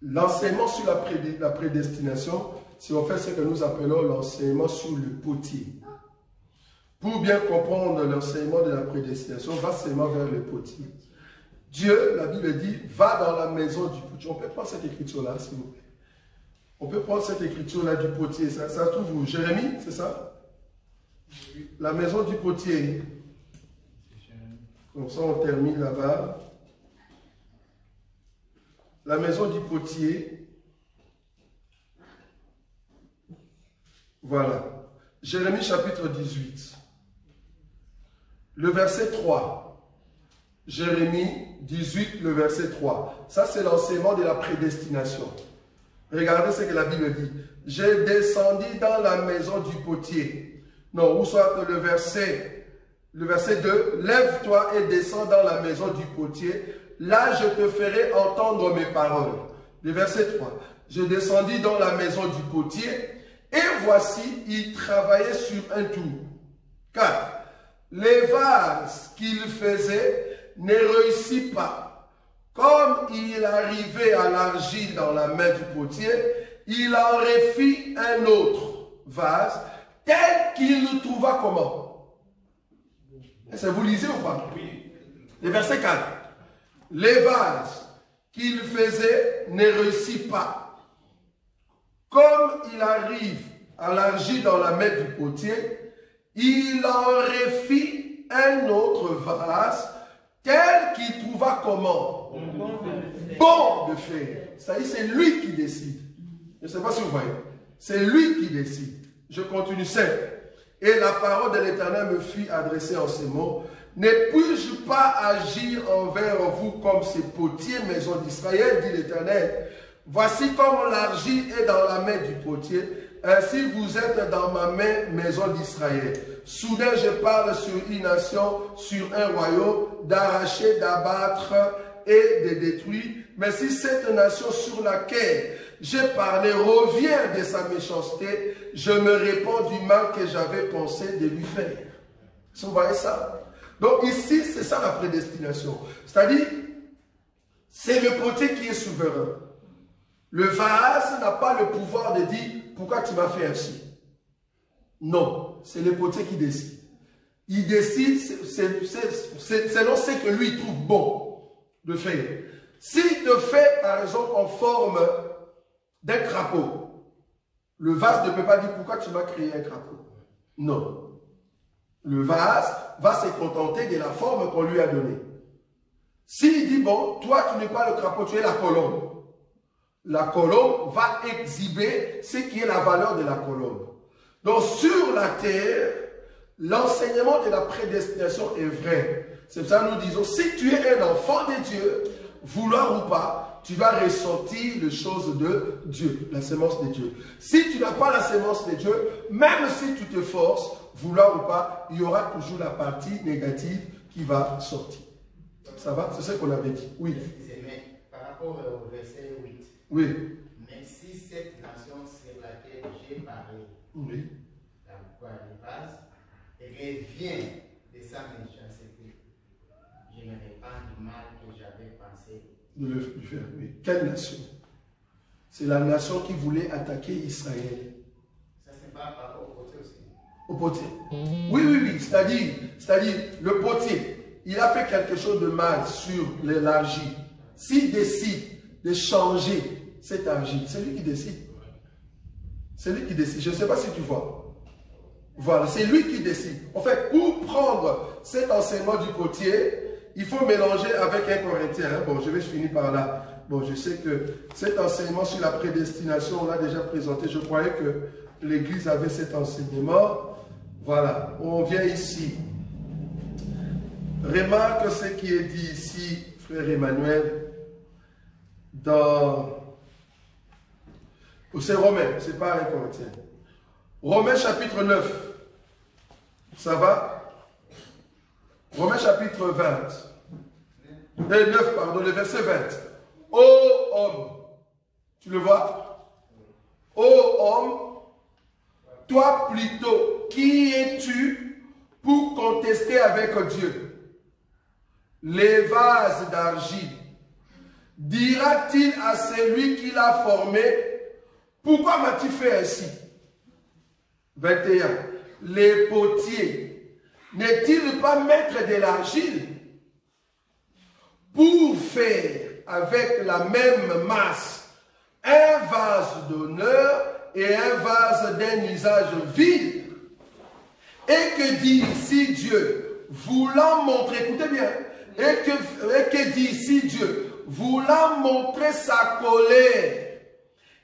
l'enseignement sur la prédestination, si on fait ce que nous appelons l'enseignement sur le potier. Pour bien comprendre l'enseignement de la prédestination, va seulement vers le potier. Dieu, la Bible dit, va dans la maison du potier. On peut prendre cette écriture-là, s'il vous plaît. On peut prendre cette écriture-là du potier. Ça se trouve où? Jérémie, c'est ça? La maison du potier. Comme ça, on termine là-bas. La maison du potier. Voilà. Jérémie chapitre 18. Le verset 3. Jérémie 18, le verset 3. Ça, c'est l'enseignement de la prédestination. Regardez ce que la Bible dit. J'ai descendu dans la maison du potier. Non, ou soit le verset 2. Lève-toi et descends dans la maison du potier. Là, je te ferai entendre mes paroles. Le verset 3. Je descendis dans la maison du potier. Et voici, il travaillait sur un tour. 4. Les vases qu'il faisait ne réussissent pas. Comme il arrivait à l'argile dans la main du potier, il en refit un autre vase, tel qu'il le trouva comment? Est-ce que vous lisez ou pas? Oui. Le verset 4. Les vases qu'il faisait ne réussissent pas. Comme il arrive à l'argile dans la main du potier, il en refit un autre vase, tel qu'il trouva comment? Bon de faire. Ça y est, c'est lui qui décide. Je ne sais pas si vous voyez. C'est lui qui décide. Je continue 5. Et la parole de l'Éternel me fit adresser en ces mots. Ne puis-je pas agir envers vous comme ces potiers, maison d'Israël, dit l'Éternel. Voici comme l'argile est dans la main du potier, ainsi vous êtes dans ma main, maison d'Israël. Soudain je parle sur une nation, sur un royaume, d'arracher, d'abattre et de détruire. Mais si cette nation sur laquelle j'ai parlé revient de sa méchanceté, je me réponds du mal que j'avais pensé de lui faire. Vous voyez ça? Donc ici, c'est ça la prédestination. C'est-à-dire, c'est le potier qui est souverain. Le vase n'a pas le pouvoir de dire, pourquoi tu m'as fait ainsi? Non, c'est le potier qui décide. Il décide selon ce que lui trouve bon de faire. S'il te fait, par exemple, en forme d'un crapaud, le vase ne peut pas dire, pourquoi tu m'as créé un crapaud? Non. Le vase va se contenter de la forme qu'on lui a donnée. S'il dit, bon, toi tu n'es pas le crapaud, tu es la colombe. La colombe va exhiber ce qui est la valeur de la colombe. Donc sur la terre, l'enseignement de la prédestination est vrai. C'est pour ça que nous disons, si tu es un enfant de Dieu, vouloir ou pas, tu vas ressentir les choses de Dieu, la sémence de Dieu. Si tu n'as pas la sémence de Dieu, même si tu te forces, vouloir ou pas, il y aura toujours la partie négative qui va sortir. Ça va? C'est ce qu'on avait dit. Oui. Mais par rapport au verset 8. Oui. Mais si cette nation sur laquelle j'ai parlé, Oui. dans quoi les vases, revient de sa méchanceté, je ne répands du mal que j'avais pensé. De le faire, oui. Quelle nation? C'est la nation qui voulait attaquer Israël. Ça, c'est pas par rapport au potier aussi. Au potier. Oui, oui, oui. C'est-à-dire, le potier, il a fait quelque chose de mal sur l'argile. S'il décide de changer cette argile, c'est lui qui décide. C'est lui qui décide. Je ne sais pas si tu vois. Voilà, c'est lui qui décide. En fait, pour prendre cet enseignement du potier, il faut mélanger avec un Corinthien. Hein. Bon, je vais finir par là. Bon, je sais que cet enseignement sur la prédestination, on l'a déjà présenté. Je croyais que l'Église avait cet enseignement. Voilà, on vient ici. Remarque ce qui est dit ici, frère Emmanuel, dans... C'est Romain, c'est pas un Corinthien. Romains chapitre 9. Ça va? Romains chapitre 20. 9, pardon, le verset 20. Ô homme, tu le vois? Ô homme, toi plutôt, qui es-tu pour contester avec Dieu? Les vases d'argile dira-t-il à celui qui l'a formé, pourquoi m'as-tu fait ainsi? 21. Les potiers, n'est-il pas maître de l'argile pour faire avec la même masse un vase d'honneur et un vase d'un usage vil? Et que dit ici Dieu, voulant montrer, écoutez bien, et que dit ici Dieu, voulant montrer sa colère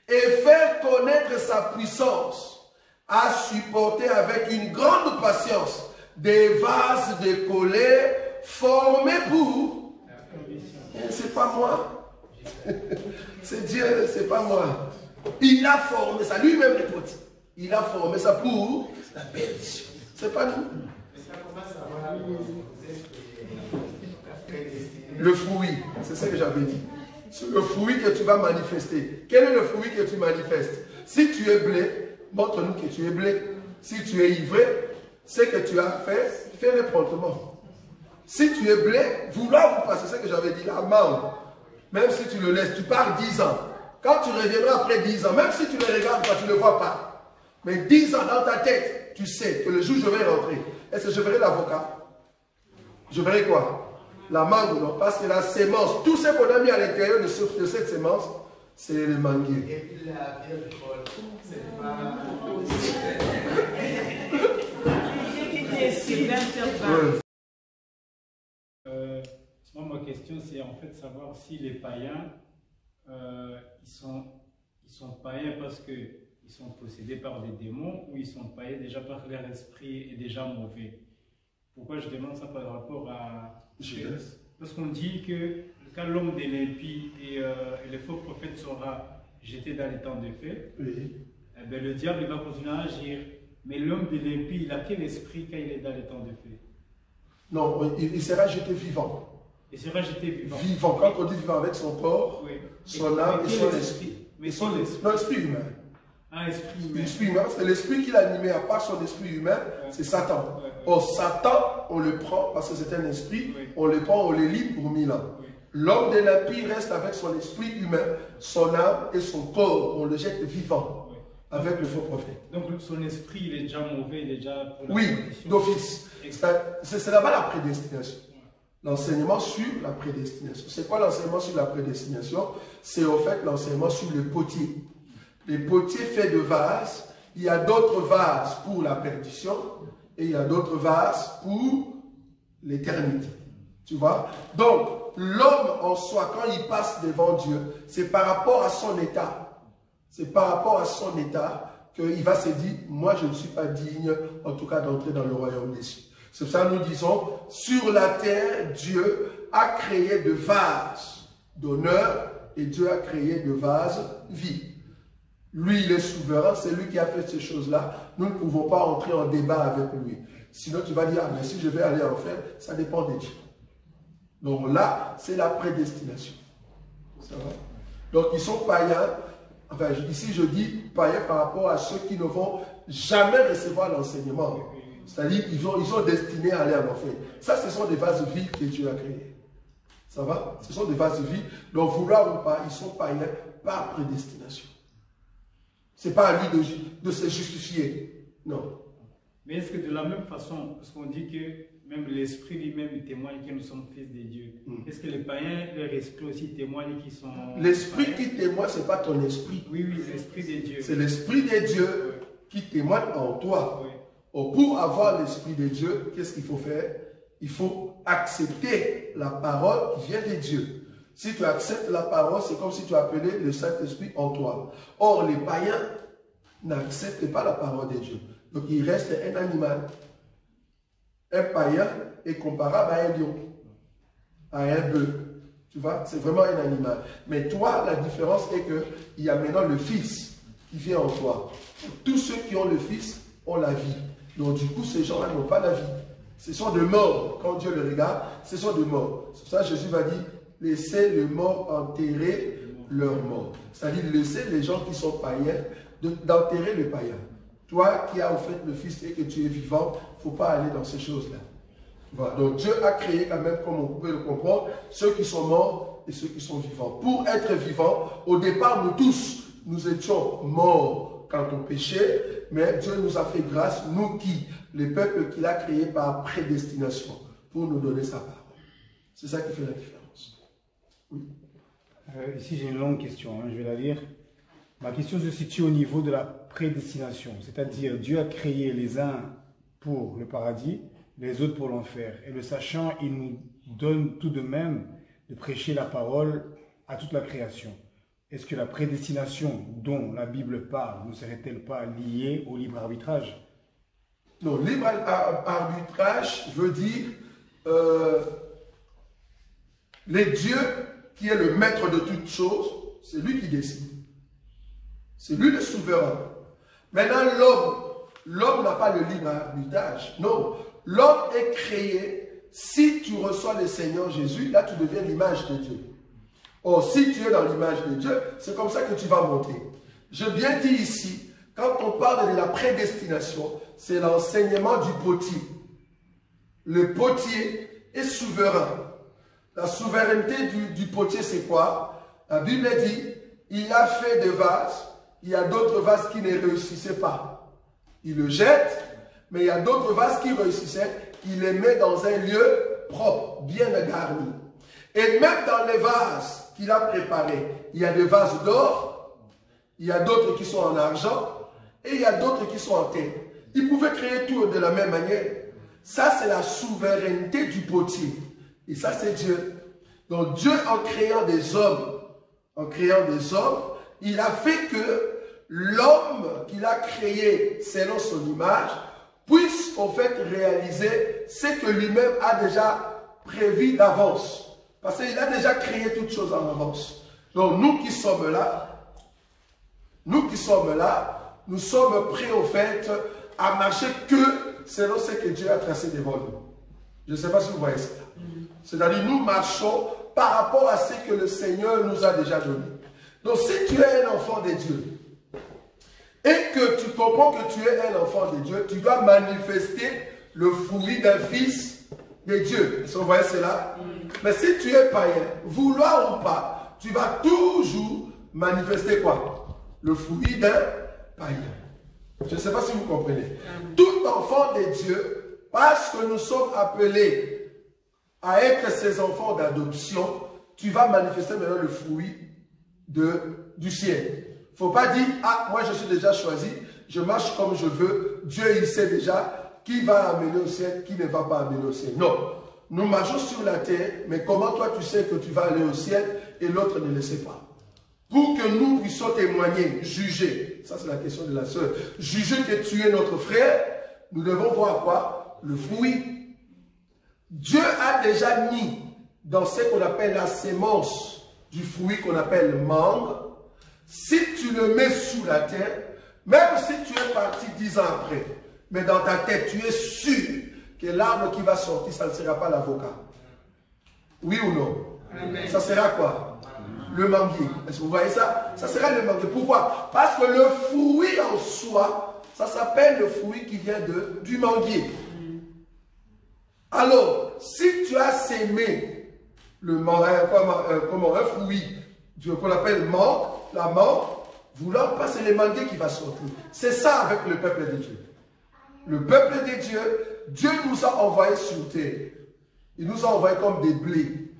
et faire connaître sa puissance, a supporté avec une grande patience des vases de colère formés pour... C'est pas moi. C'est Dieu, c'est pas moi. Il a formé ça, lui-même les potes. Il a formé ça pour la perdition. C'est pas nous. Le fruit, c'est ce que j'avais dit. C'est le fruit que tu vas manifester. Quel est le fruit que tu manifestes? Si tu es blé, montre-nous que tu es blé. Si tu es ivré, ce que tu as fait, fais-le promptement. Si tu es blé, vouloir vous passer, c'est ce que j'avais dit, la mangue. Même si tu le laisses, tu pars 10 ans. Quand tu reviendras après 10 ans, même si tu le regardes pas, tu ne le vois pas. Mais 10 ans dans ta tête, tu sais que le jour où je vais rentrer, est-ce que je verrai l'avocat? Je verrai quoi? La mangue, non? Parce que la sémence, tout ce qu'on a mis à l'intérieur de cette sémence, c'est le manguier. Et puis la Bible, c'est pas... Moi, ma question, c'est en fait savoir si les païens, ils sont païens parce qu'ils sont possédés par des démons ou ils sont païens déjà parce que leur esprit est déjà mauvais. Pourquoi je demande ça par rapport à... Parce qu'on dit que quand l'homme de l'impie et le faux prophète sera jeté dans les temps de feu, Oui. eh bien, le diable il va continuer à agir. Mais l'homme de l'impie, il a quel esprit quand il est dans les temps de feu? Non, il sera jeté vivant. Il sera jeté vivant. Vivant, quand on dit vivant avec son corps, Oui. son âme et son esprit. Mais son esprit. Non, l'esprit humain. Un esprit humain. L'esprit humain, parce que l'esprit qu'il a animé à part son esprit humain, c'est Satan. Or, Satan, on le prend parce que c'est un esprit, on le prend, on le lit pour 1000 ans. L'homme de l'impie reste avec son esprit humain, son âme et son corps, on le jette vivant avec le faux prophète. Donc son esprit, il est déjà mauvais, il est déjà... Pour la Oui, condition. d'office. C'est là-bas la prédestination. L'enseignement sur la prédestination. C'est quoi l'enseignement sur la prédestination? C'est au fait l'enseignement sur le potier. Les potiers faits de vases, il y a d'autres vases pour la perdition et il y a d'autres vases pour l'éternité. Tu vois? Donc, l'homme en soi, quand il passe devant Dieu, c'est par rapport à son état. C'est par rapport à son état qu'il va se dire, moi je ne suis pas digne, en tout cas, d'entrer dans le royaume des cieux. C'est pour ça que nous disons, sur la terre, Dieu a créé de vases d'honneur et Dieu a créé de vases vides. Lui, il est souverain, c'est lui qui a fait ces choses-là. Nous ne pouvons pas entrer en débat avec lui. Sinon, tu vas dire, ah, mais si je vais aller en enfer, ça dépend de Dieu. Donc là, c'est la prédestination. Ça va? Donc, ils sont païens. Enfin, ici, je dis païens par rapport à ceux qui ne vont jamais recevoir l'enseignement. C'est-à-dire qu'ils sont destinés à aller en enfer. Ça, ce sont des vases vides que Dieu a créés. Ça va? Ce sont des vases vides. Donc, vouloir ou pas, ils sont païens par prédestination. Ce n'est pas à lui de se justifier. Non. Mais est-ce que de la même façon, parce qu'on dit que même l'esprit lui-même témoigne que nous sommes fils de Dieu, est-ce que les païens, leur esprit aussi témoigne qu'ils sont... L'esprit qui témoigne, ce n'est pas ton esprit. Oui, oui, l'esprit de Dieu. C'est l'esprit de Dieu qui témoigne en toi. Oui. Pour avoir l'esprit de Dieu, qu'est-ce qu'il faut faire? Il faut accepter la parole qui vient de Dieu. Si tu acceptes la parole, c'est comme si tu appelais le Saint-Esprit en toi. Or, les païens n'acceptent pas la parole de Dieu. Donc, il reste un animal. Un païen est comparable à un lion, à un bœuf. Tu vois, c'est vraiment un animal. Mais toi, la différence est qu'il y a maintenant le Fils qui vient en toi. Tous ceux qui ont le Fils ont la vie. Donc, du coup, ces gens-là n'ont pas la vie. Ce sont des morts. Quand Dieu les regarde, ce sont des morts. C'est pour ça que Jésus va dire, laissez les morts enterrer leurs morts. C'est-à-dire, laissez les gens qui sont païens d'enterrer les païens. Toi qui as en fait le Fils et que tu es vivant, il ne faut pas aller dans ces choses-là. Voilà. Donc Dieu a créé quand même, comme on peut le comprendre, ceux qui sont morts, et ceux qui sont vivants. Pour être vivants, au départ, nous tous, nous étions morts quant au péché, mais Dieu nous a fait grâce, nous qui, les peuples qu'il a créés par prédestination, pour nous donner sa parole. C'est ça qui fait la différence. Oui. Ici, j'ai une longue question, hein, je vais la lire. Ma question se situe au niveau de la prédestination, c'est-à-dire Dieu a créé les uns pour le paradis, les autres pour l'enfer. Et le sachant, il nous donne tout de même de prêcher la parole à toute la création. Est-ce que la prédestination dont la Bible parle ne serait-elle pas liée au libre arbitrage? Non, libre arbitrage veut dire les dieux qui est le maître de toutes choses, c'est lui qui décide. C'est lui le souverain. Maintenant, l'homme n'a pas le libre arbitrage. Non, l'homme est créé. Si tu reçois le Seigneur Jésus, là tu deviens l'image de Dieu. Or, si tu es dans l'image de Dieu, c'est comme ça que tu vas monter. Je bien dis ici, quand on parle de la prédestination, c'est l'enseignement du potier. Le potier est souverain. La souveraineté du potier, c'est quoi? La Bible dit, il a fait des vases, il y a d'autres vases qui ne réussissaient pas. Il le jette, mais il y a d'autres vases qui réussissaient, il les met dans un lieu propre, bien garni. Et même dans les vases qu'il a préparés, il y a des vases d'or, il y a d'autres qui sont en argent, et il y a d'autres qui sont en terre. Il pouvait créer tout de la même manière. Ça, c'est la souveraineté du potier. Et ça, c'est Dieu. Donc, Dieu, en créant des hommes, il a fait que l'homme qu'il a créé selon son image puisse, en fait, réaliser ce que lui-même a déjà prévu d'avance. Parce qu'il a déjà créé toutes choses en avance. Donc, nous qui sommes là, nous sommes prêts, au fait, à marcher que selon ce que Dieu a tracé devant nous. Je ne sais pas si vous voyez ça. C'est-à-dire, nous marchons par rapport à ce que le Seigneur nous a déjà donné. Donc, si tu es un enfant de Dieu, et que tu comprends que tu es un enfant de Dieu, tu dois manifester le fruit d'un fils de Dieu. Est-ce que vous voyez cela? Mais si tu es païen, vouloir ou pas, tu vas toujours manifester quoi? Le fruit d'un païen. Je ne sais pas si vous comprenez. Tout enfant de Dieu, parce que nous sommes appelés à être ses enfants d'adoption, tu vas manifester maintenant le fruit du ciel. Il ne faut pas dire, ah, moi je suis déjà choisi, je marche comme je veux, Dieu il sait déjà qui va amener au ciel, qui ne va pas amener au ciel. Non, nous marchons sur la terre, mais comment toi tu sais que tu vas aller au ciel et l'autre ne le sait pas? Pour que nous puissions témoigner, juger, ça c'est la question de la sœur, juger que tu es notre frère, nous devons voir quoi? Le fruit. Dieu a déjà mis dans ce qu'on appelle la sémence du fruit qu'on appelle le mangue. Si tu le mets sous la terre, même si tu es parti 10 ans après, mais dans ta tête, tu es sûr que l'arbre qui va sortir, ça ne sera pas l'avocat. Oui ou non? Amen. Ça sera quoi? Le manguier. Est-ce que vous voyez ça? Ça sera le manguier. Pourquoi? Parce que le fruit en soi, ça s'appelle le fruit qui vient du manguier. Alors, si tu as sémé un fruit qu'on appelle mangue, la mangue, voulant passer les manguiers qui va sortir. C'est ça avec le peuple de Dieu. Le peuple de Dieu, Dieu nous a envoyés sur terre. Il nous a envoyés comme des blés.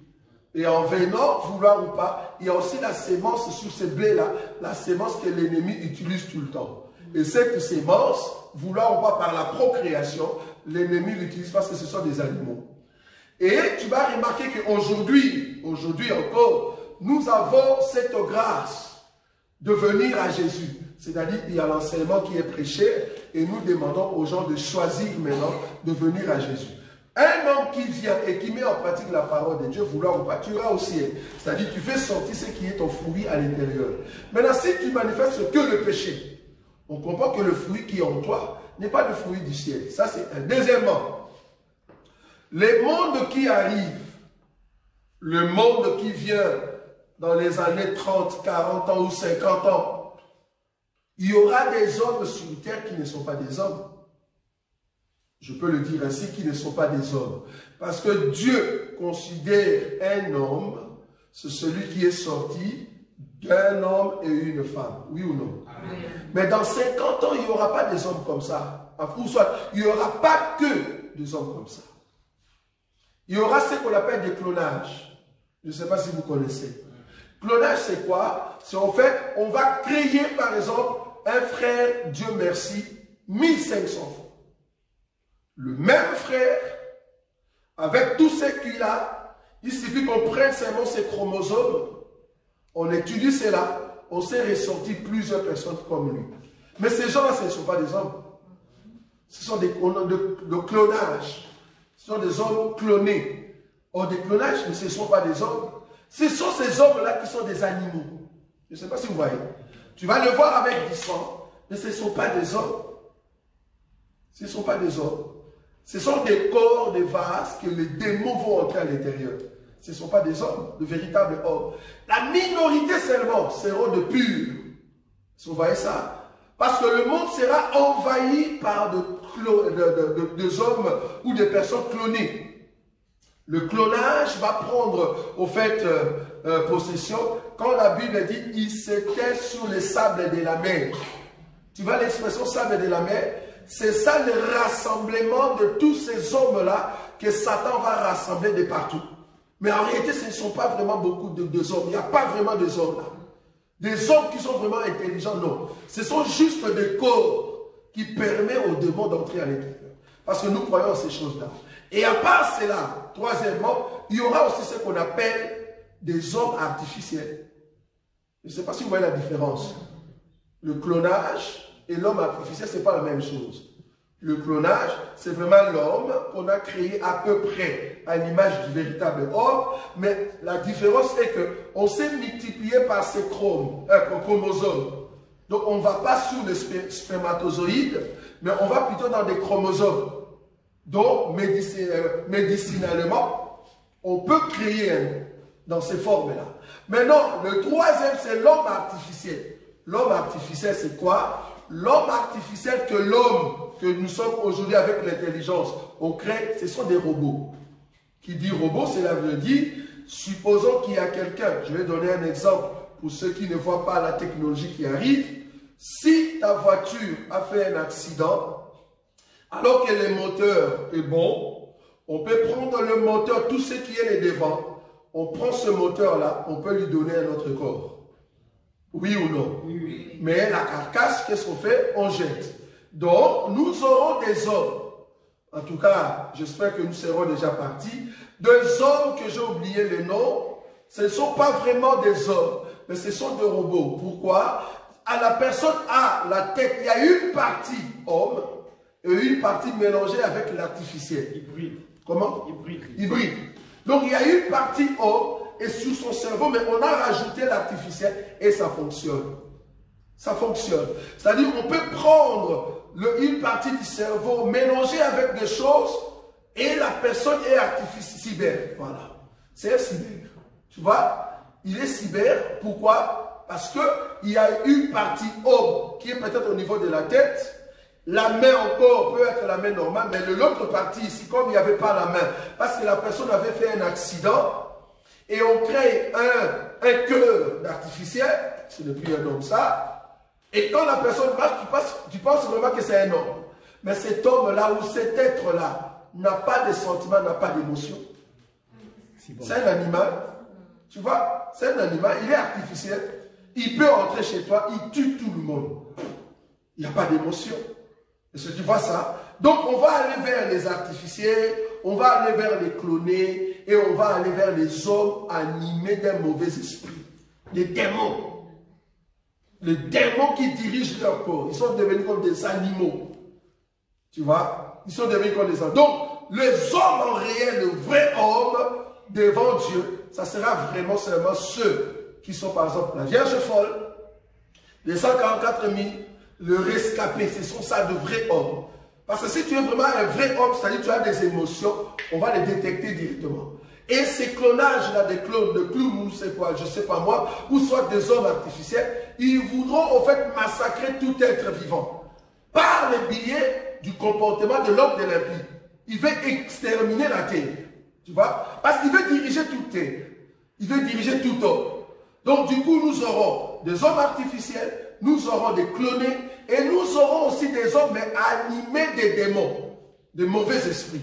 Et en venant, vouloir ou pas, il y a aussi la sémence sur ces blés-là, la sémence que l'ennemi utilise tout le temps. Et cette sémence, vouloir ou pas par la procréation, l'ennemi l'utilise parce que ce sont des animaux. Et tu vas remarquer qu'aujourd'hui encore, nous avons cette grâce de venir à Jésus. C'est-à-dire qu'il y a l'enseignement qui est prêché et nous demandons aux gens de choisir maintenant de venir à Jésus. Un homme qui vient et qui met en pratique la parole de Dieu, vouloir ou pas, tu iras au ciel. C'est-à-dire tu fais sortir ce qui est ton fruit à l'intérieur. Maintenant, si tu manifestes que le péché, on comprend que le fruit qui est en toi n'est pas le fruit du ciel. Ça, c'est un. Deuxièmement, les mondes qui arrivent, le monde qui vient dans les années 30, 40 ans ou 50 ans, il y aura des hommes sur terre qui ne sont pas des hommes. Je peux le dire ainsi, qui ne sont pas des hommes. Parce que Dieu considère un homme c'est celui qui est sorti d'un homme et une femme. Oui ou non? Amen. Mais dans 50 ans, il n'y aura pas des hommes comme ça. Ou soit, il n'y aura pas que des hommes comme ça. Il y aura ce qu'on appelle des clonages. Je ne sais pas si vous connaissez. Clonage, c'est quoi? C'est en fait, on va créer par exemple un frère, Dieu merci, 1500 francs. Le même frère, avec tout ce qu'il a, il suffit qu'on prenne seulement ses chromosomes, on étudie cela, on s'est ressorti plusieurs personnes comme lui. Mais ces gens-là, ce ne sont pas des hommes. Ce sont des clonages. Ce sont des hommes clonés. Or, des clonages, mais ce ne sont pas des hommes. Ce sont ces hommes-là qui sont des animaux. Je ne sais pas si vous voyez. Tu vas le voir avec du sang, mais ce ne sont pas des hommes. Ce ne sont pas des hommes. Ce sont des corps, des vases que les démons vont entrer à l'intérieur. Ce ne sont pas des hommes, de véritables hommes. La minorité seulement seront de purs. Vous voyez ça? Parce que le monde sera envahi par des hommes ou des personnes clonées. Le clonage va prendre, au fait, possession. Quand la Bible dit « il s'était sur les sables de la mer ». Tu vois l'expression « sable de la mer », c'est ça le rassemblement de tous ces hommes-là que Satan va rassembler de partout. Mais en réalité, ce ne sont pas vraiment beaucoup de hommes. Il n'y a pas vraiment des hommes là. Des hommes qui sont vraiment intelligents, non. Ce sont juste des corps qui permettent aux démons d'entrer à l'intérieur. Parce que nous croyons en ces choses-là. Et à part cela, troisièmement, il y aura aussi ce qu'on appelle des hommes artificiels. Je ne sais pas si vous voyez la différence. Le clonage et l'homme artificiel, ce n'est pas la même chose. Le clonage, c'est vraiment l'homme qu'on a créé à peu près à l'image du véritable homme, mais la différence est qu'on s'est multiplié par ces chromosomes. Donc on ne va pas sur les spermatozoïdes, mais on va plutôt dans des chromosomes. Donc médicinalement, on peut créer dans ces formes-là. Maintenant, le troisième, c'est l'homme artificiel. L'homme artificiel, c'est quoi? L'homme artificiel que l'homme que nous sommes aujourd'hui avec l'intelligence, on crée, ce sont des robots. Qui dit robot, cela veut dire, supposons qu'il y a quelqu'un, je vais donner un exemple pour ceux qui ne voient pas la technologie qui arrive. Si ta voiture a fait un accident, alors que le moteur est bon, on peut prendre le moteur, tout ce qui est les devants, on prend ce moteur-là, on peut lui donner un autre corps. Oui ou non? Oui. Mais la carcasse, qu'est-ce qu'on fait? On jette. Donc, nous aurons des hommes. En tout cas, j'espère que nous serons déjà partis. Des hommes que j'ai oublié le nom. Ce ne sont pas vraiment des hommes, mais ce sont des robots. Pourquoi? À la personne a la tête, il y a une partie homme et une partie mélangée avec l'artificiel. Hybride. Comment? Hybride. Hybride. Donc, il y a une partie homme et sur son cerveau, mais on a rajouté l'artificiel et ça fonctionne. Ça fonctionne. C'est-à-dire qu'on peut prendre une partie du cerveau, mélanger avec des choses et la personne est artificielle. Cyber. Voilà. C'est un cyber. Tu vois? Il est cyber. Pourquoi? Parce qu'il y a une partie homme qui est peut-être au niveau de la tête. La main encore peut être la main normale, mais l'autre partie ici, comme il n'y avait pas la main, parce que la personne avait fait un accident, et on crée un cœur d'artificiel, c'est depuis un homme ça, et quand la personne marche, tu penses vraiment que c'est un homme. Mais cet homme-là ou cet être-là n'a pas de sentiments, n'a pas d'émotion. C'est un animal, tu vois, c'est un animal, il est artificiel, il peut entrer chez toi, il tue tout le monde. Il n'y a pas d'émotion. Est-ce que tu vois ça? Donc on va aller vers les artificiels, on va aller vers les clonés et on va aller vers les hommes animés d'un mauvais esprit. Les démons. Les démons qui dirigent leur corps. Ils sont devenus comme des animaux. Tu vois? Ils sont devenus comme des animaux. Donc les hommes en réel, le vrai homme devant Dieu, ça sera vraiment seulement ceux qui sont par exemple la Vierge folle, les 144 000, le rescapé, ce sont ça de vrais hommes. Parce que si tu es vraiment un vrai homme, c'est-à-dire tu as des émotions, on va les détecter directement. Et ces clonages-là, des clones, de clowns, ou c'est quoi, je ne sais pas moi, ou soit des hommes artificiels, ils voudront en fait massacrer tout être vivant. Par le biais du comportement de l'homme de l'impie. Il veut exterminer la terre. Tu vois? Parce qu'il veut diriger toute terre. Il veut diriger tout homme. Donc du coup, nous aurons des hommes artificiels, nous aurons des clonés, et nous aurons aussi des hommes mais animés des démons, des mauvais esprits.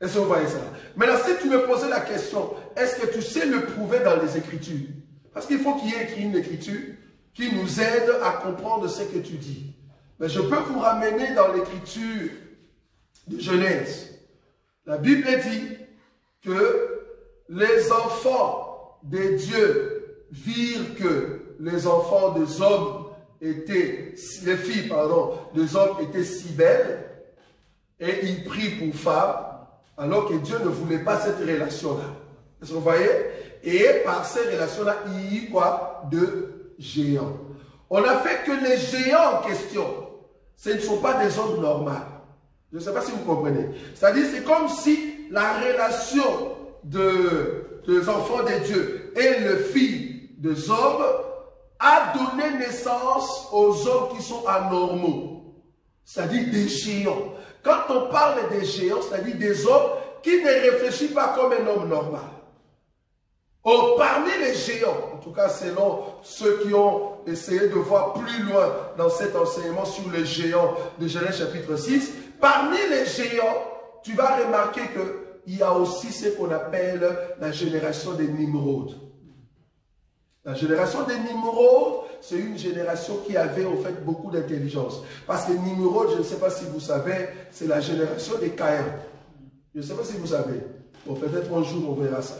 Est-ce que vous voyez ça? Maintenant, si tu me posais la question, est-ce que tu sais le prouver dans les Écritures? Parce qu'il faut qu'il y ait écrit une Écriture qui nous aide à comprendre ce que tu dis. Mais je peux vous ramener dans l'Écriture de Genèse. La Bible dit que les enfants des dieux virent que les enfants des hommes étaient, les filles, pardon, des hommes étaient si belles, et ils prient pour femmes, alors que Dieu ne voulait pas cette relation-là. Est-ce que vous voyez? Et par ces relations-là, il y a eu quoi? De géants. On a fait que les géants en question, ce ne sont pas des hommes normaux. Je ne sais pas si vous comprenez. C'est-à-dire, c'est comme si la relation des enfants de Dieu et le fils des hommes a donné naissance aux hommes qui sont anormaux. C'est-à-dire des géants. Quand on parle des géants, c'est-à-dire des hommes qui ne réfléchissent pas comme un homme normal. Oh, parmi les géants, en tout cas selon ceux qui ont essayé de voir plus loin dans cet enseignement sur les géants de Genèse chapitre 6, parmi les géants, tu vas remarquer qu'il y a aussi ce qu'on appelle la génération des Nimrod. La génération des Nimrod, c'est une génération qui avait en fait beaucoup d'intelligence. Parce que Nimrod, je ne sais pas si vous savez, c'est la génération des Caïn. Je ne sais pas si vous savez. Bon, peut-être un jour on verra ça.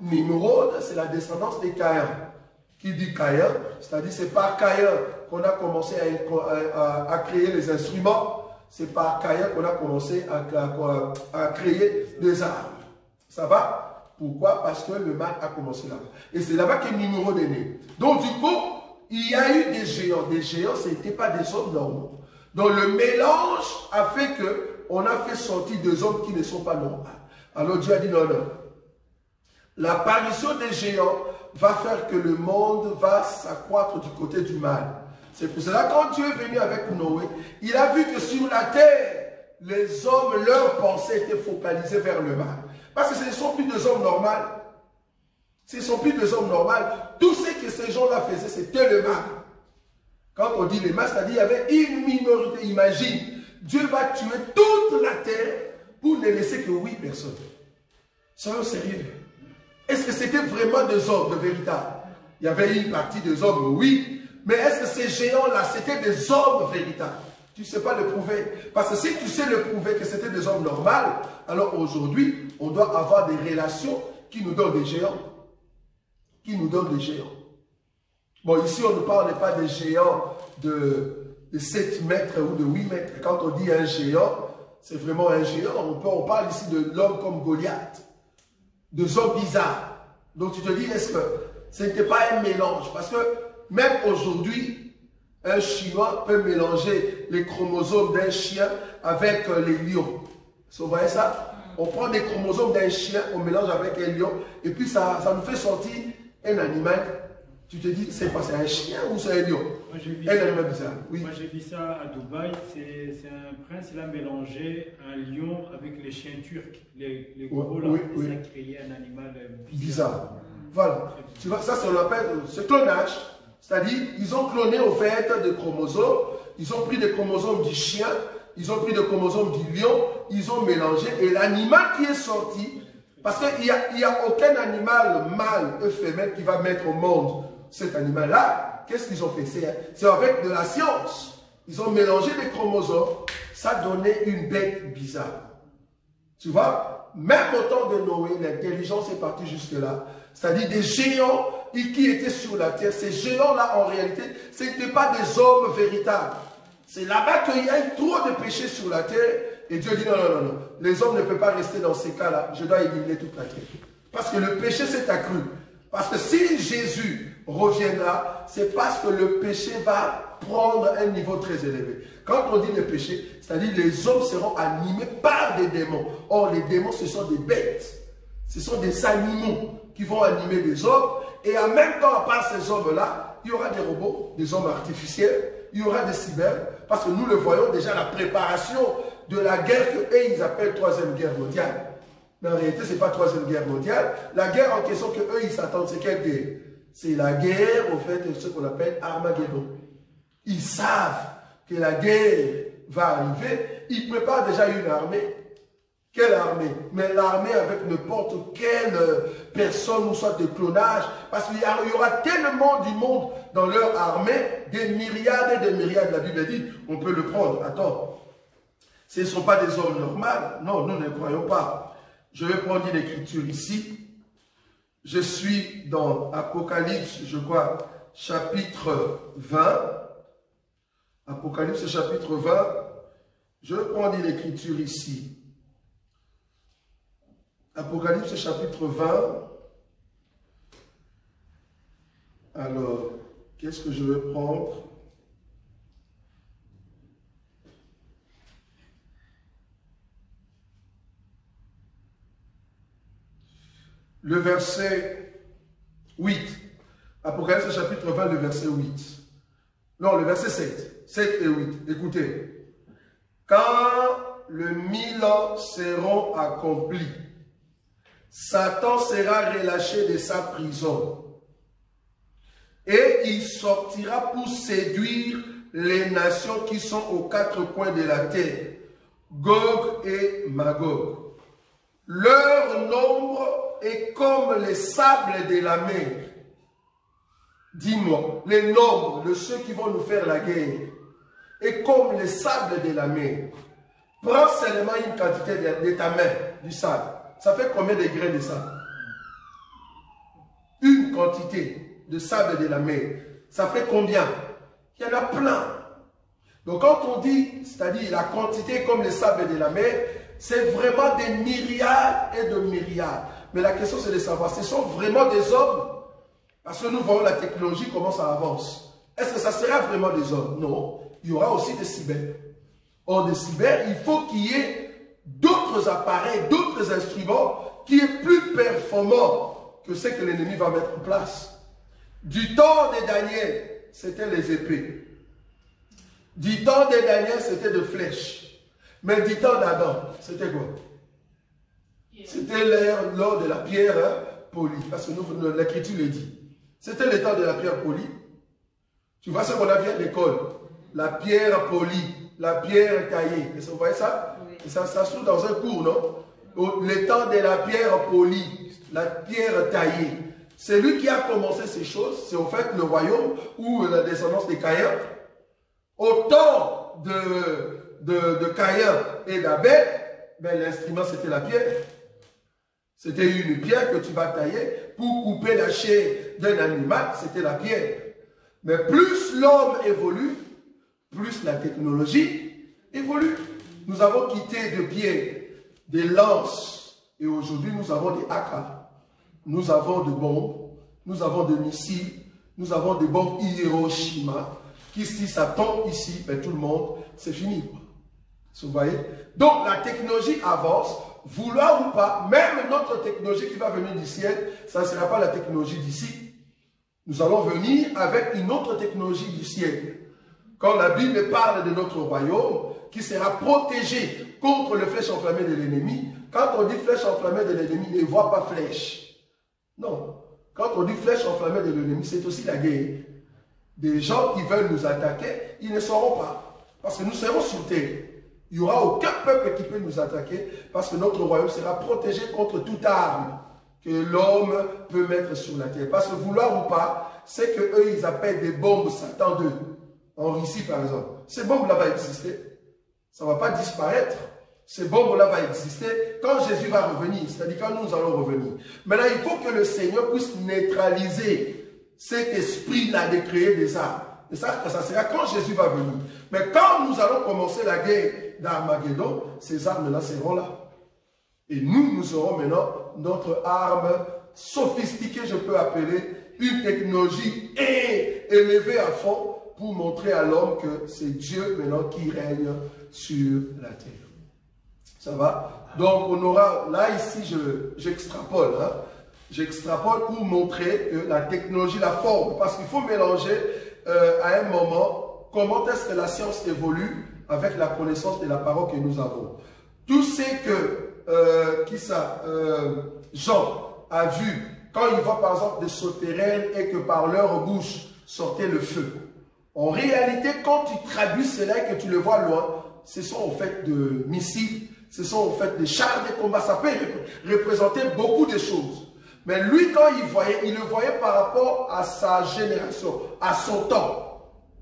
Nimrod, c'est la descendance des Caïn. Qui dit Caïn, c'est-à-dire c'est par Caïn qu'on a commencé à créer les instruments. C'est par Caïn qu'on a commencé à créer des armes. Ça va? Pourquoi? Parce que le mal a commencé là-bas. Et c'est là-bas que Nimrod est né. Donc du coup, il y a eu des géants. Des géants, ce n'étaient pas des hommes normaux. Donc le mélange a fait qu'on a fait sortir des hommes qui ne sont pas normaux. Alors Dieu a dit non, non. L'apparition des géants va faire que le monde va s'accroître du côté du mal. C'est pour cela quand Dieu est venu avec Noé, il a vu que sur la terre, les hommes, leurs pensées étaient focalisées vers le mal. Parce que ce ne sont plus des hommes normaux. Ce ne sont plus des hommes normaux. Tout ce que ces gens-là faisaient, c'était le mal. Quand on dit le mal, c'est-à-dire qu'il y avait une minorité. Imagine, Dieu va tuer toute la terre pour ne laisser que 8 personnes. Soyons sérieux. Est-ce que c'était vraiment des hommes de véritables? Il y avait une partie des hommes, oui. Mais est-ce que ces géants-là, c'était des hommes véritables? Tu ne sais pas le prouver. Parce que si tu sais le prouver que c'était des hommes normaux, alors aujourd'hui, on doit avoir des relations qui nous donnent des géants. Qui nous donnent des géants. Bon, ici, on ne parle pas des géants de 7 mètres ou de 8 mètres. Quand on dit un géant, c'est vraiment un géant. On parle ici de l'homme comme Goliath. Des hommes bizarres. Donc tu te dis, est-ce que ce n'était pas un mélange? Parce que même aujourd'hui, un Chinois peut mélanger les chromosomes d'un chien avec les lions. Vous voyez ça? On prend des chromosomes d'un chien, on mélange avec un lion, et puis ça nous fait sortir un animal. Tu te dis, c'est quoi? C'est un chien ou c'est un lion? Un animal bizarre. Oui. Moi j'ai vu ça à Dubaï, c'est un prince, il a mélangé un lion avec les chiens turcs, les gros là, ça a créé un animal bizarre. Voilà. Tu vois, ça, on appelle ce clonage. C'est-à-dire, ils ont cloné au fait des chromosomes, ils ont pris des chromosomes du chien, ils ont pris des chromosomes du lion, ils ont mélangé, et l'animal qui est sorti, parce qu'il n'y a aucun animal mâle et femelle qui va mettre au monde cet animal-là. Qu'est-ce qu'ils ont fait? C'est avec de la science. Ils ont mélangé les chromosomes, ça donnait une bête bizarre. Tu vois? Même au temps de Noé, l'intelligence est partie jusque-là. C'est-à-dire des géants qui étaient sur la terre. Ces géants-là, en réalité, ce n'étaient pas des hommes véritables. C'est là-bas qu'il y a eu trop de péchés sur la terre. Et Dieu dit non, non, non, non. Les hommes ne peuvent pas rester dans ces cas-là. Je dois éliminer toute la terre. Parce que le péché s'est accru. Parce que si Jésus reviendra, c'est parce que le péché va prendre un niveau très élevé. Quand on dit le péché, c'est-à-dire les hommes seront animés par des démons. Or, les démons, ce sont des bêtes. Ce sont des animaux qui vont animer les hommes. Et en même temps, à part ces hommes-là, il y aura des robots, des hommes artificiels, il y aura des cyber. Parce que nous le voyons déjà, la préparation de la guerre qu'eux, ils appellent 3e guerre mondiale. Mais en réalité, ce n'est pas la Troisième Guerre mondiale. La guerre en question qu'eux, ils s'attendent, c'est quelle guerre? C'est la guerre, au fait, de ce qu'on appelle Armageddon. Ils savent que la guerre va arriver. Ils préparent déjà une armée. Quelle armée? Mais l'armée avec n'importe quelle personne ou soit de clonage. Parce qu'il y aura tellement du monde dans leur armée, des myriades et des myriades. La Bible dit, on peut le prendre. Attends, ce ne sont pas des hommes normaux. Non, nous ne croyons pas. Je vais prendre une écriture ici. Je suis dans Apocalypse, je crois, chapitre 20. Apocalypse, chapitre 20. Je vais prendre une écriture ici. Apocalypse chapitre 20. Alors, qu'est-ce que je vais prendre? Le verset 8. Apocalypse chapitre 20, le verset 8. Non, le verset 7. 7 et 8. Écoutez. Quand le 1000 ans seront accomplis, Satan sera relâché de sa prison et il sortira pour séduire les nations qui sont aux quatre coins de la terre, Gog et Magog. Leur nombre est comme les sables de la mer. Dis-moi, les nombres de ceux qui vont nous faire la guerre est comme les sables de la mer. Prends seulement une quantité de ta main, du sable. Ça fait combien de grains de sable? Une quantité de sable de la mer. Ça fait combien? Il y en a plein. Donc quand on dit, c'est-à-dire la quantité comme les sables de la mer, c'est vraiment des myriades et de myriades. Mais la question c'est de savoir, ce sont vraiment des hommes? Parce que nous voyons la technologie, comment ça avance. Est-ce que ça sera vraiment des hommes? Non. Il y aura aussi des cyber. Or, des cyber, il faut qu'il y ait d'autres appareils, d'autres instruments qui est plus performants que ce que l'ennemi va mettre en place. Du temps de Daniel, c'était les épées. Du temps de Daniel, c'était des flèches. Mais du temps d'Adam, c'était quoi? C'était l'or de la pierre polie. Parce que l'Écriture le dit. C'était le temps de la pierre polie. Tu vois ce qu'on a vu à l'école? La pierre polie, la pierre taillée. Est-ce que vous voyez ça? Oui. Et ça se trouve dans un cours, non? Le temps de la pierre polie, la pierre taillée. C'est lui qui a commencé ces choses. C'est en fait le royaume ou la descendance des Caïns. Au temps de Caïn et d'Abel, ben, l'instrument c'était la pierre. C'était une pierre que tu vas tailler pour couper la chair d'un animal, c'était la pierre. Mais plus l'homme évolue, plus la technologie évolue. Nous avons quitté de pied des lances et aujourd'hui nous avons des AK, nous avons des bombes, nous avons des missiles, nous avons des bombes Hiroshima qui si ça tombe ici, ben, tout le monde, c'est fini. Vous voyez? Donc la technologie avance, vouloir ou pas, même notre technologie qui va venir du ciel, ça ne sera pas la technologie d'ici. Nous allons venir avec une autre technologie du ciel. Quand la Bible parle de notre royaume, qui sera protégé contre le flèche enflammé de l'ennemi, quand on dit flèche enflammée de l'ennemi, ne voit pas flèche. Non. Quand on dit flèche enflammée de l'ennemi, c'est aussi la guerre. Des gens qui veulent nous attaquer, ils ne sauront pas. Parce que nous serons sur terre. Il n'y aura aucun peuple qui peut nous attaquer parce que notre royaume sera protégé contre toute arme que l'homme peut mettre sur la terre. Parce que vouloir ou pas, c'est qu'eux, ils appellent des bombes Satan 2. En Russie, par exemple. Ces bombes-là vont exister. Ça ne va pas disparaître. Ces bombes-là vont exister quand Jésus va revenir. C'est-à-dire quand nous allons revenir. Maintenant, il faut que le Seigneur puisse neutraliser cet esprit-là de créer des armes. Et ça sera quand Jésus va venir. Mais quand nous allons commencer la guerre d'Armageddon, ces armes-là seront là. Et nous aurons maintenant notre arme sophistiquée, je peux appeler, une technologie élevée à fond pour montrer à l'homme que c'est Dieu maintenant qui règne sur la terre. Ça va? Donc on aura, là ici j'extrapole, hein? J'extrapole pour montrer que la technologie, la forme, parce qu'il faut mélanger à un moment comment est-ce que la science évolue avec la connaissance de la parole que nous avons. Tout ce que Jean a vu, quand il voit par exemple des sauterelles et que par leur bouche sortait le feu. En réalité, quand tu traduis cela et que tu le vois loin, ce sont en fait de missiles, ce sont en fait des chars de combat. Ça peut représenter beaucoup de choses. Mais lui, quand il le voyait par rapport à sa génération, à son temps.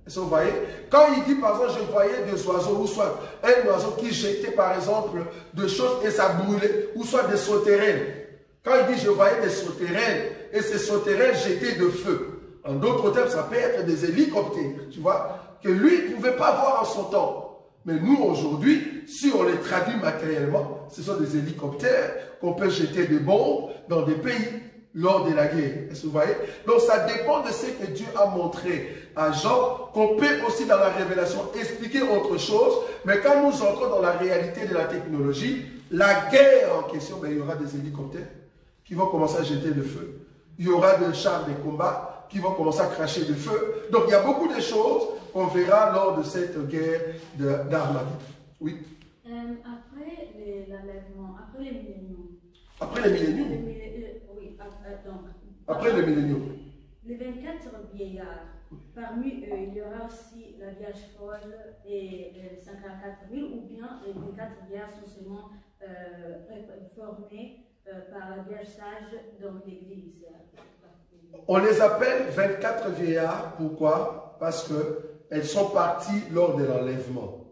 Est-ce que vous voyez? Quand il dit, par exemple, je voyais des oiseaux, ou soit un oiseau qui jetait, par exemple, des choses et ça brûlait, ou soit des sauterelles. Quand il dit, je voyais des sauterelles, et ces sauterelles jetaient de feu. En d'autres termes, ça peut être des hélicoptères, tu vois, que lui ne pouvait pas voir en son temps. Mais nous, aujourd'hui, si on les traduit matériellement, ce sont des hélicoptères qu'on peut jeter des bombes dans des pays lors de la guerre. Est-ce que vous voyez? Donc, ça dépend de ce que Dieu a montré à Jean, qu'on peut aussi dans la révélation expliquer autre chose. Mais quand nous entrons dans la réalité de la technologie, la guerre en question, ben, il y aura des hélicoptères qui vont commencer à jeter le feu. Il y aura des chars de combat qui vont commencer à cracher du feu. Donc, il y a beaucoup de choses qu'on verra lors de cette guerre d'Armageddon. Oui. Après l'enlèvement, après les milléniums. Après les milléniums? Oui, donc. Après les milléniums. Les 24 vieillards, parmi eux, il y aura aussi la Vierge folle et les 54 000, ou bien les 24 vieillards sont seulement formés par la Vierge sage dans l'Église. On les appelle 24 vieillards. Pourquoi? Parce qu'elles sont parties lors de l'enlèvement.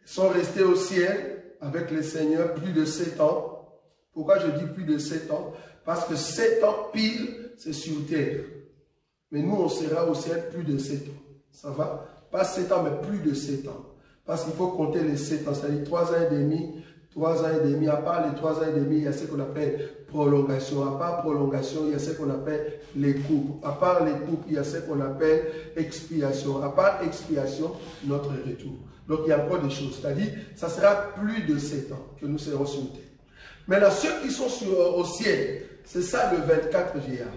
Elles sont restées au ciel avec le Seigneur plus de 7 ans. Pourquoi je dis plus de 7 ans? Parce que 7 ans pile, c'est sur terre. Mais nous, on sera au ciel plus de 7 ans. Ça va? Pas 7 ans, mais plus de 7 ans. Parce qu'il faut compter les 7 ans, c'est-à-dire 3 ans et demi. 3 ans et demi, à part les 3 ans et demi, il y a ce qu'on appelle prolongation. À part prolongation, il y a ce qu'on appelle les coupes. À part les coupes, il y a ce qu'on appelle expiation. À part expiation, notre retour. Donc il y a encore des choses. C'est-à-dire, ça sera plus de 7 ans que nous serons sur terre. Maintenant, ceux qui sont au ciel, c'est ça le 24 vieillard.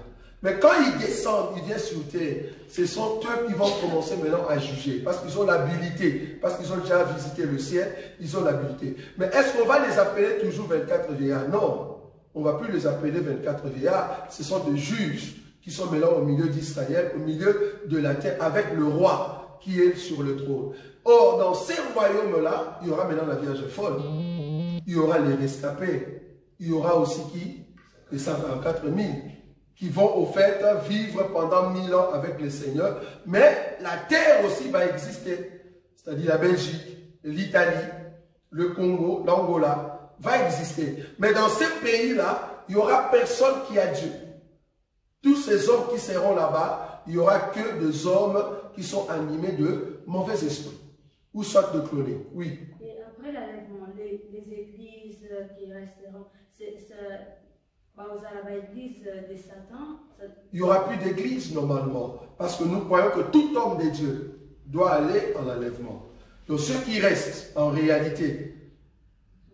Mais quand ils descendent, ils viennent sur terre, ce sont eux qui vont commencer maintenant à juger. Parce qu'ils ont l'habilité. Parce qu'ils ont déjà visité le ciel, ils ont l'habilité. Mais est-ce qu'on va les appeler toujours 24 vieillards? Non. On ne va plus les appeler 24 vieillards. Ce sont des juges qui sont maintenant au milieu d'Israël, au milieu de la terre, avec le roi qui est sur le trône. Or, dans ces royaumes-là, il y aura maintenant la Vierge folle. Il y aura les rescapés. Il y aura aussi qui? Les 144 000. Qui vont au fait vivre pendant 1000 ans avec le Seigneur. Mais la terre aussi va exister. C'est-à-dire la Belgique, l'Italie, le Congo, l'Angola, va exister. Mais dans ces pays-là, il n'y aura personne qui a Dieu. Tous ces hommes qui seront là-bas, il n'y aura que des hommes qui sont animés de mauvais esprits. Ou soit de cloner. Oui. Et après l'enlèvement, les églises qui resteront, l'église de Satan. Il n'y aura plus d'église normalement. Parce que nous croyons que tout homme de Dieu doit aller en enlèvement. Donc ceux qui restent en réalité,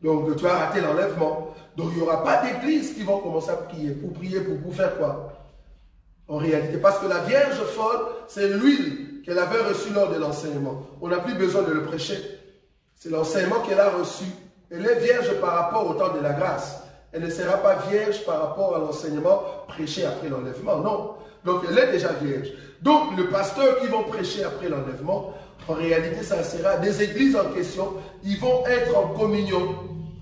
donc tu as raté l'enlèvement. Donc il n'y aura pas d'église qui vont commencer à prier. Pour faire quoi? En réalité. Parce que la Vierge folle, c'est l'huile qu'elle avait reçue lors de l'enseignement. On n'a plus besoin de le prêcher. C'est l'enseignement qu'elle a reçu. Elle est vierge par rapport au temps de la grâce. Elle ne sera pas vierge par rapport à l'enseignement prêché après l'enlèvement. Non. Donc, elle est déjà vierge. Donc, le pasteur qui vont prêcher après l'enlèvement, en réalité, ça sera des églises en question. Ils vont être en communion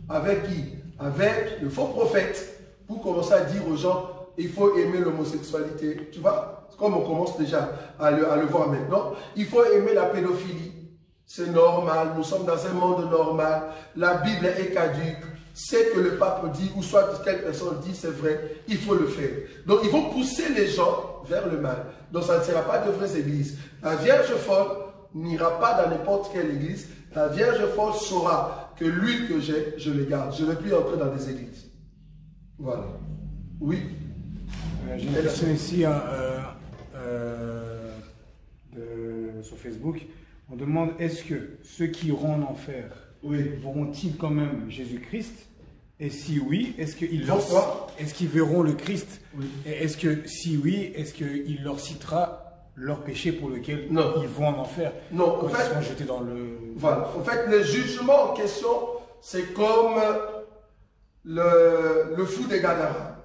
avec qui? Avec le faux prophète pour commencer à dire aux gens, il faut aimer l'homosexualité. Tu vois? Comme on commence déjà à le voir maintenant. Il faut aimer la pédophilie. C'est normal. Nous sommes dans un monde normal. La Bible est caduque. C'est que le pape dit, ou soit quelle personne dit, c'est vrai, il faut le faire. Donc, ils vont pousser les gens vers le mal. Donc, ça ne sera pas de vraies églises. La Vierge folle n'ira pas dans n'importe quelle église. La Vierge folle saura que l'huile que j'ai, je le garde. Je ne vais plus entrer dans des églises. Voilà. Oui. J'ai une question ici sur Facebook. On demande, est-ce que ceux qui iront en enfer verront-ils quand même Jésus-Christ? Et si oui, est-ce qu'ils verront le Christ? Et est-ce que si oui, est-ce qu'il leur citera leur péché pour lequel ils vont en enfer? Non, en fait, ils seront jetés dans le... Voilà. En fait, le jugement en question, c'est comme le fou des Gadara.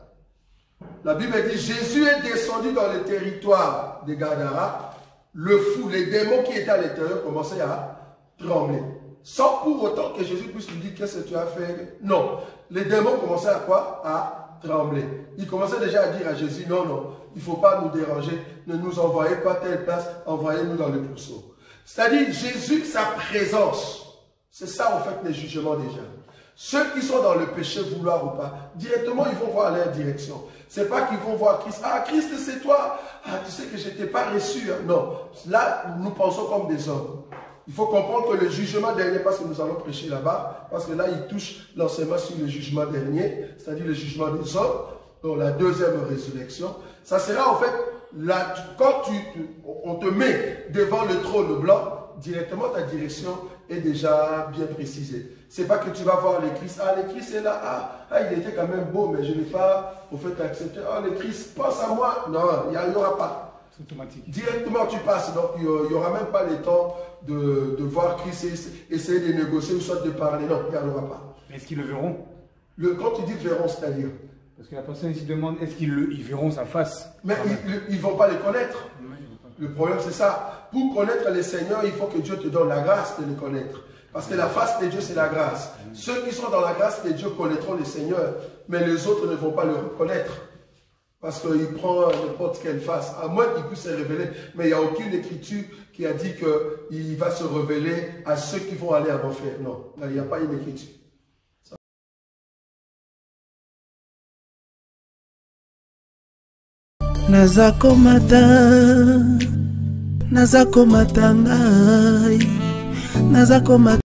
La Bible dit, Jésus est descendu dans le territoire des Gadara. Le fou, les démons qui étaient à l'intérieur commençaient à trembler. Sans pour autant que Jésus puisse lui dire, qu'est-ce que tu as fait? Non. Les démons commençaient à quoi? À trembler. Ils commençaient déjà à dire à Jésus, non, non, il ne faut pas nous déranger, ne nous envoyez pas telle place, envoyez-nous dans le pourceau. C'est-à-dire, Jésus, sa présence, c'est ça en fait les jugements déjà. Ceux qui sont dans le péché, vouloir ou pas, directement ils vont voir leur direction. C'est pas qu'ils vont voir Christ. Ah, Christ c'est toi. Ah, tu sais que je n'étais pas reçu. Non, là nous pensons comme des hommes. Il faut comprendre que le jugement dernier, parce que nous allons prêcher là-bas, parce que là il touche l'enseignement sur le jugement dernier, c'est-à-dire le jugement des hommes, donc la deuxième résurrection. Ça sera en fait, là, quand on te met devant le trône blanc, directement ta direction est déjà bien précisée. C'est pas que tu vas voir le Christ. Ah, le Christ est là. Ah, il était quand même beau, mais je n'ai pas au fait accepté. Ah, le Christ, pense à moi. Non, il n'y aura pas. C'est automatique. Directement, tu passes. Donc, il n'y aura même pas le temps de voir Christ et essayer de négocier ou soit de parler. Non, il n'y en aura pas. Est-ce qu'ils le verront? Quand tu dis verront, c'est-à-dire? Parce que la personne ici demande, est-ce qu'ils verront sa face? Mais ils ne vont pas le connaître. Le problème, c'est ça. Pour connaître le Seigneur, il faut que Dieu te donne la grâce de le connaître. Parce que la face de Dieu, c'est la grâce. Ceux qui sont dans la grâce de Dieu connaîtront le Seigneur, mais les autres ne vont pas le reconnaître. Parce qu'il prend n'importe quelle face, à moins qu'il puisse se révéler. Mais il n'y a aucune écriture qui a dit qu'il va se révéler à ceux qui vont aller en enfer. Non, là, il n'y a pas une écriture. Nazakomata ngai, nazakomata.